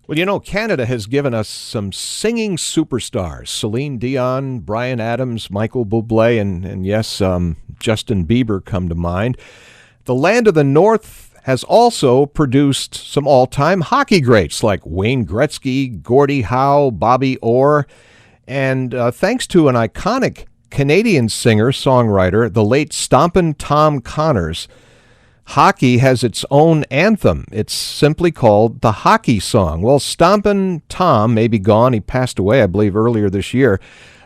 Well, you know, Canada has given us some singing superstars. Celine Dion, Bryan Adams, Michael Bublé, and yes, Justin Bieber come to mind. The land of the North has also produced some all-time hockey greats like Wayne Gretzky, Gordie Howe, Bobby Orr. And thanks to an iconic Canadian singer-songwriter, the late Stompin' Tom Connors, hockey has its own anthem. It's simply called the Hockey Song. Well, Stompin' Tom may be gone. He passed away, I believe, earlier this year.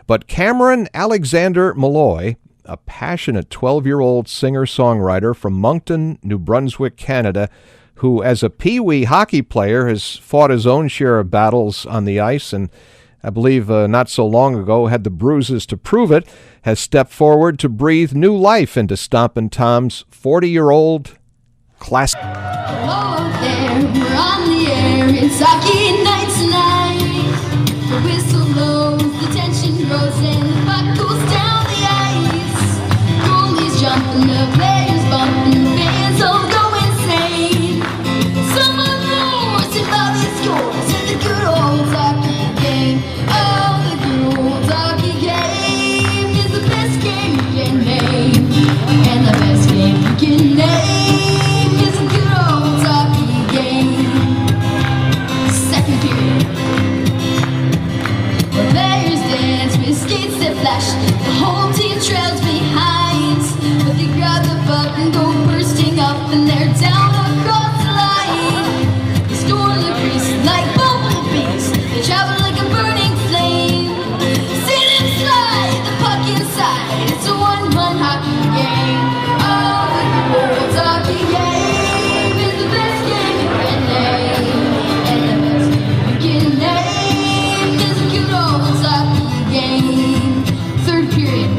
But Cameron Alexander Molloy, a passionate 12-year-old singer-songwriter from Moncton, New Brunswick, Canada, who as a peewee hockey player has fought his own share of battles on the ice and I believe not so long ago had the bruises to prove it, has stepped forward to breathe new life into Stompin' Tom's 40-year-old classic. Hello there, we're on the air, it's hockey night tonight. The whistle blows, the tension grows, and the puck goes down the ice. Goalies jumping, the players bumping, the fans all go insane. Someone roars and love is yours, and the good old hockey game. Oh, the good old hockey game is the best game you can name, and the best game you can name is a good old hockey game. Second period. The players dance with skates that flash. The whole team trails behind, but they grab the puck and go bursting up, and they're down across the line. They store the crease like bumblebees. They travel like a burning flame. See them slide the puck inside. It's a one-run hockey game. Oh, the good old hockey game is the best game you can name, and the best game you can name is a good old hockey game. Third period.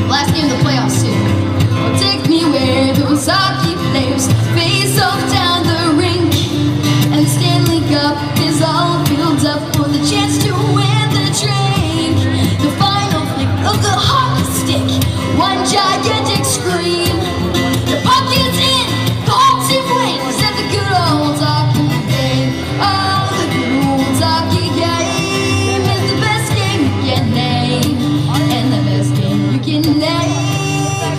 Last game of the playoffs too. Well, take me where those hockey players face off down the rink, and the Stanley Cup is all filled up for the chance to win the drink. The final flick of the hockey stick, one gigantic scream. The puck is in, the home team wins, and the good old hockey game. Oh, the good old hockey game is the best game you can name, and the best game you can name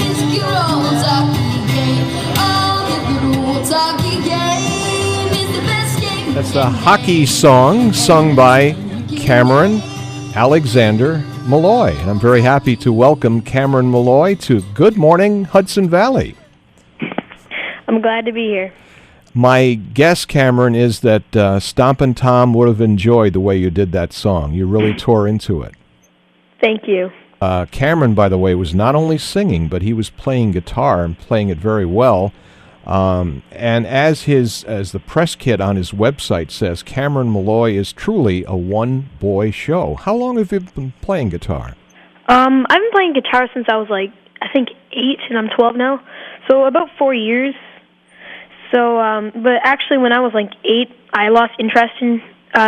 is a good old hockey game. Oh, the good old hockey game is the best game. That's the Hockey Song sung by Cameron Alexander Molloy. And I'm very happy to welcome Cameron Molloy to Good Morning Hudson Valley. I'm glad to be here. My guess, Cameron, is that Stompin' Tom would have enjoyed the way you did that song. You really tore into it. Thank you. Cameron, by the way, was not only singing, but he was playing guitar and playing it very well. And as the press kit on his website says, Cameron Molloy is truly a one-boy show. How long have you been playing guitar? I've been playing guitar since I was I think 8, and I'm 12 now. So about 4 years. So, but actually when I was 8, I lost interest in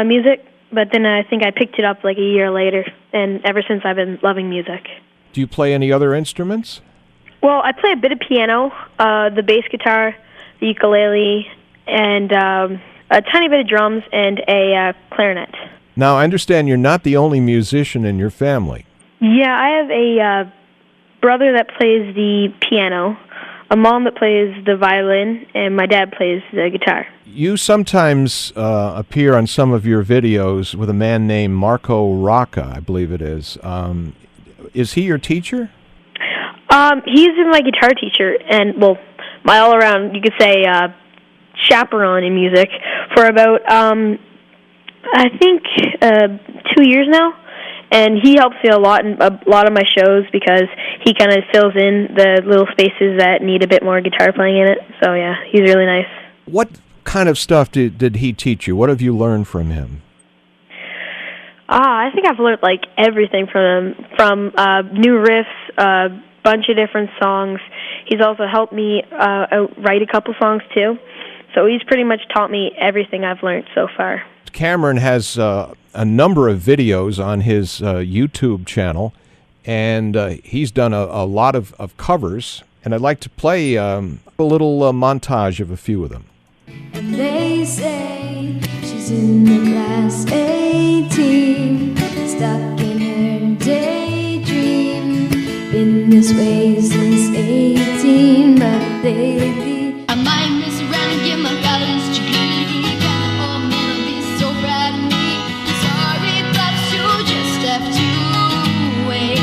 music, but then I think I picked it up a year later, and ever since I've been loving music. Do you play any other instruments? Well, I play a bit of piano, the bass guitar, the ukulele, and a tiny bit of drums and a clarinet. Now, I understand you're not the only musician in your family. Yeah, I have a brother that plays the piano, a mom that plays the violin, and my dad plays the guitar. You sometimes appear on some of your videos with a man named Marco Rocca, I believe it is. Is he your teacher? He's been my guitar teacher, and, my all-around, you could say, chaperone in music for about, I think, 2 years now. And he helps me a lot in a lot of my shows because he kind of fills in the little spaces that need a bit more guitar playing in it. So, yeah, he's really nice. What kind of stuff did he teach you? What have you learned from him? I think I've learned, everything from him, from new riffs, bunch of different songs. He's also helped me write a couple songs, too. So he's pretty much taught me everything I've learned so far. Cameron has a number of videos on his YouTube channel, and he's done a lot of covers, and I'd like to play a little montage of a few of them. And they say she's She's in the class 18, stuck in her daydream. Been this way since 18, but lately I might miss around and get my college degree. Got an old man will be so proud of me. Sorry, but you just have to wait.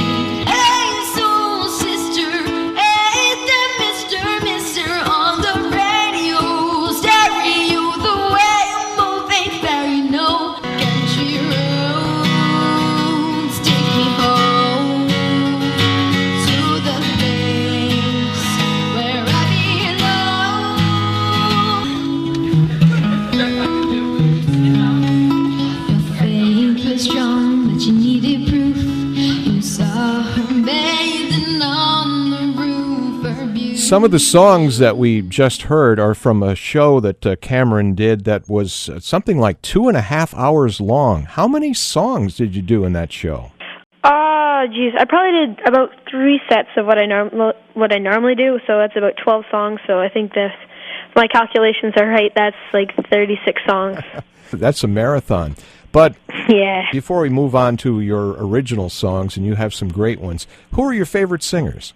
Hey, soul sister, hey, that mister on the radio, stereo, the way I'm moving, very no country roads take me home to the place where I belong. Your faith was strong, but you needed proof. You saw her bathing on the roof, her beauty. Some of the songs that we just heard are from a show that Cameron did that was something like 2.5 hours long. How many songs did you do in that show? Geez, I probably did about 3 sets of what I normally do, so that's about 12 songs, so I think that if my calculations are right, that's like 36 songs. That's a marathon. But Yeah. before we move on to your original songs, and you have some great ones, who are your favorite singers?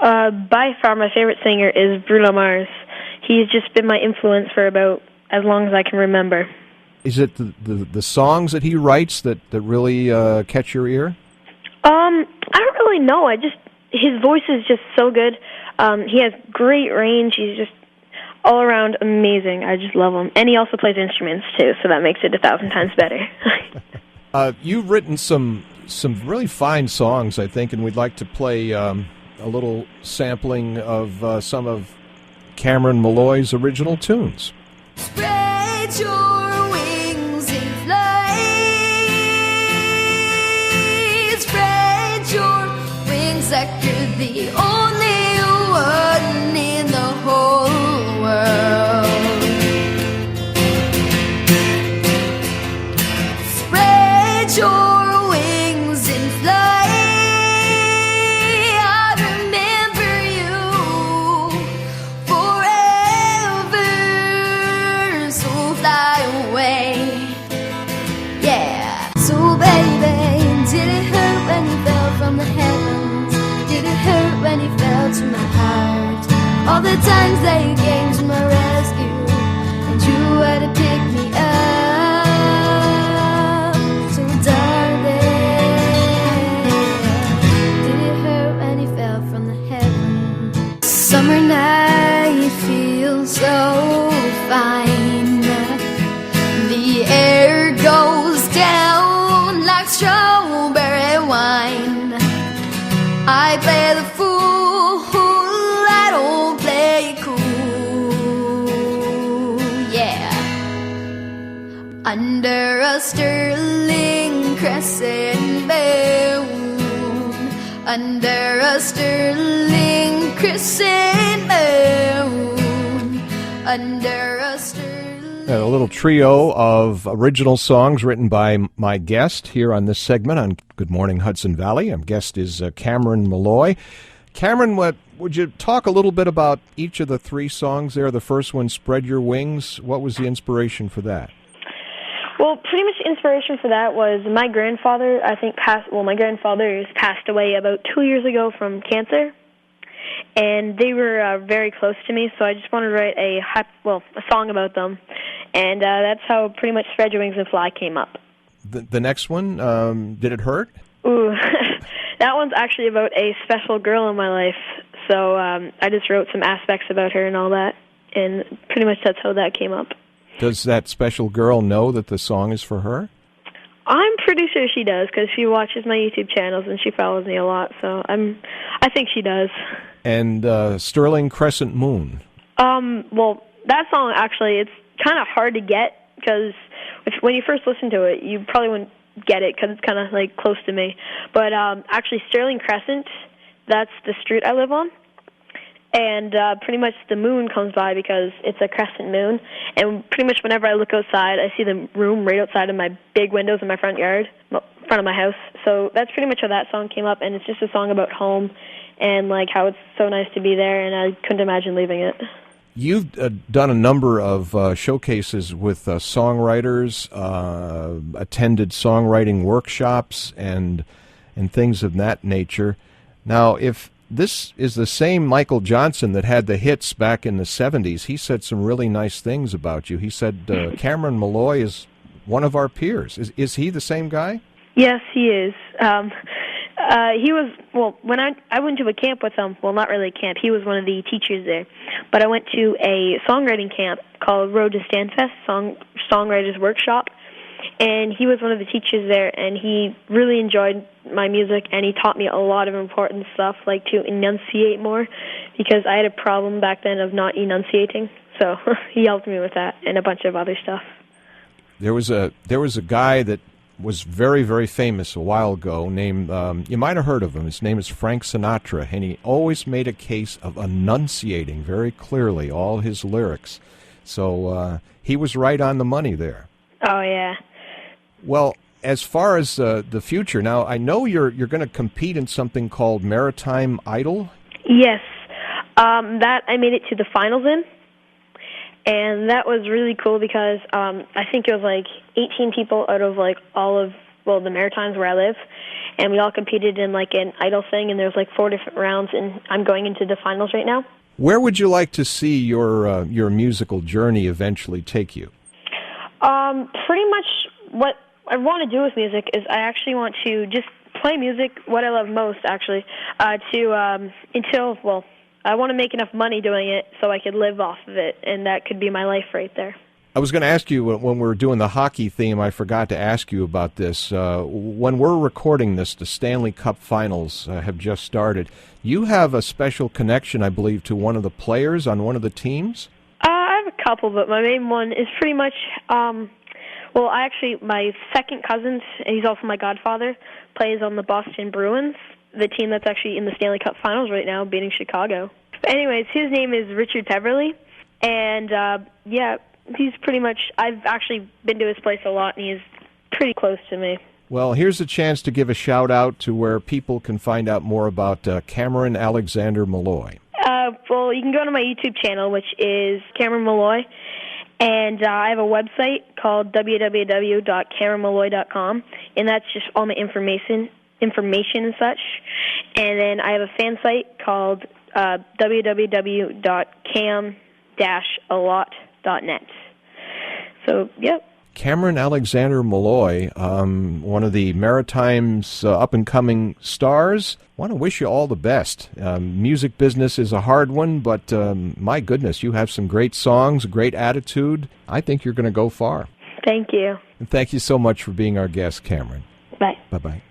By far, my favorite singer is Bruno Mars. He's just been my influence for about as long as I can remember. Is it the songs that he writes that really catch your ear? I don't really know. His voice is just so good. He has great range. He's just all around amazing. I just love him. And he also plays instruments too, so that makes it 1,000 times better. You've written some really fine songs, I think, and we'd like to play a little sampling of some of Cameron Molloy's original tunes. Spread your wings and fly. Spread your wings like you're the only one in the whole world. Spread your wings and fly. I remember you forever. So fly away. Yeah. So baby, did it hurt when you fell from the heavens? Did it hurt when you fell to my heart? All the times that you came to my rescue, and you had to pick me up. So darling, did it hurt when you fell from the heavens? Summer night feels so fine. The air goes down like strawberry wine. I play the fool, I don't play it cool. Yeah. Under a sterling crescent moon. Under a sterling crescent moon. Under a sterling. A little trio of original songs written by my guest here on this segment on Good Morning Hudson Valley. Our guest is Cameron Molloy. Cameron, would you talk a little bit about each of the 3 songs there? The first one, Spread Your Wings. What was the inspiration for that? Well, pretty much the inspiration for that was my grandfather, my grandfather has passed away about 2 years ago from cancer. And they were very close to me, so I just wanted to write a song about them. And that's how pretty much Spread Your Wings and Fly came up. The next one, Did It Hurt? Ooh, that one's actually about a special girl in my life. So I just wrote some aspects about her and all that. And pretty much that's how that came up. Does that special girl know that the song is for her? I'm pretty sure she does, because she watches my YouTube channels and she follows me a lot. So I think she does. And Sterling Crescent Moon. Well, that song actually, it's kind of hard to get, because when you first listen to it, you probably wouldn't get it because it's kind of like close to me. But actually, Sterling Crescent, that's the street I live on. And pretty much the moon comes by because it's a crescent moon. And pretty much whenever I look outside, I see the room right outside of my big windows in my front yard, front of my house. So that's pretty much how that song came up. And it's just a song about home and like how it's so nice to be there, and I couldn't imagine leaving it. You've done a number of showcases with songwriters, attended songwriting workshops, and things of that nature. Now, if this is the same Michael Johnson that had the hits back in the 70s, he said some really nice things about you. He said Cameron Molloy is one of our peers. Is he the same guy? Yes, he is. He was, well, when I went to a camp with him, well, not really a camp, he was one of the teachers there, but I went to a songwriting camp called Road to Stanfest, Songwriters Workshop, and he was one of the teachers there, and he really enjoyed my music, and he taught me a lot of important stuff, like to enunciate more, because I had a problem back then of not enunciating, so he helped me with that, and a bunch of other stuff. There was a guy that was very, very famous a while ago named, you might have heard of him, his name is Frank Sinatra, and he always made a case of enunciating very clearly all his lyrics. So he was right on the money there. Oh, yeah. Well, as far as the future, now I know you're going to compete in something called Maritime Idol. Yes. That I made it to the finals in. And that was really cool because I think it was like 18 people out of like all of, well, the Maritimes where I live, and we all competed in like an idol thing, and there's like 4 different rounds, and I'm going into the finals right now. Where would you like to see your musical journey eventually take you? Pretty much what I want to do with music is I actually want to just play music, what I love most actually, until, well, I want to make enough money doing it so I could live off of it, and that could be my life right there. I was going to ask you, when we were doing the hockey theme, I forgot to ask you about this. When we're recording this, the Stanley Cup Finals have just started. You have a special connection, I believe, to one of the players on one of the teams? I have a couple, but my main one is pretty much, well, my second cousin, and he's also my godfather, plays on the Boston Bruins, the team that's actually in the Stanley Cup Finals right now, beating Chicago. But anyways, his name is Richard Teverly, and yeah, he's pretty much, I've actually been to his place a lot, and he's pretty close to me. Well, here's a chance to give a shout-out to where people can find out more about Cameron Alexander Molloy. Well, you can go to my YouTube channel, which is Cameron Molloy, and I have a website called www.cameronmolloy.com, and that's just all my information and such. And then I have a fan site called www.cam-alot.net. So, yep. Cameron Alexander Molloy, one of the Maritime's up-and-coming stars. I want to wish you all the best. Music business is a hard one, but my goodness, you have some great songs, great attitude. I think you're going to go far. Thank you. And thank you so much for being our guest, Cameron. Bye. Bye-bye.